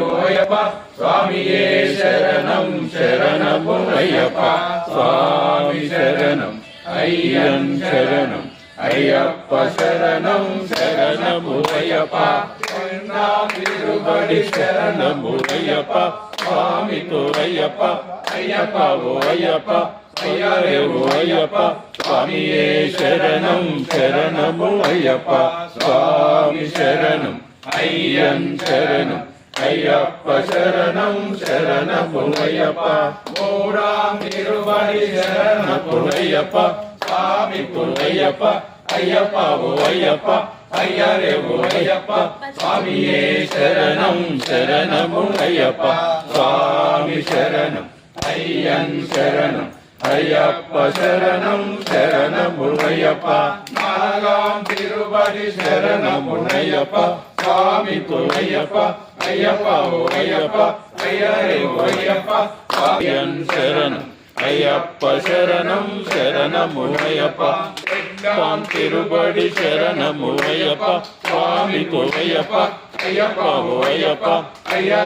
ఓయప్ప స్వామియే శరణం శరణము అయ్యప్ప స్వామి శరణం అయ్యన్ శరణం అయ్యప్ప శరణం శరణము అయ్యప్ప తిరుబడి శరణము అయ్యప్ప స్వామితో అయ్యప్ప అయ్యప్ప ఓ అయ్యప్ప అయ్యరే ఓ అయ్యప్ప స్వామియే శరణం శరణము అయ్యప్ప స్వామి శరణం అయ్యన్ శరణం అయ్యప్ప శరణం శరణము అయ్యప్ప మూడాం తిరుబడి శరణము అయ్యప్ప స్వామి అయ్యప్ప అయ్యప్ప ఓ అయ్యప్ప అయ్యరే ఓ అయ్యప్ప స్వామియే శరణం శరణము అయ్యప్ప స్వామి శరణం అయ్యన్ శరణం అయ్యప్ప శరణం శరణము అయ్యప్ప నాగాం తిరుబడి శరణము అయ్యప్ప స్వామి అయ్యప్ప అయ్యప్ప ఓ అయ్యప్ప అయ్యరే ఓ అయ్యప్ప స్వామియన్ శరణం అయ్యప్ప శరణం శరణము అయ్యప్ప తాం తిరుబడి శరణము అయ్యప్ప స్వామితో అయ్యప్ప అయ్యప్ప ఓ అయ్యప్ప అయ్య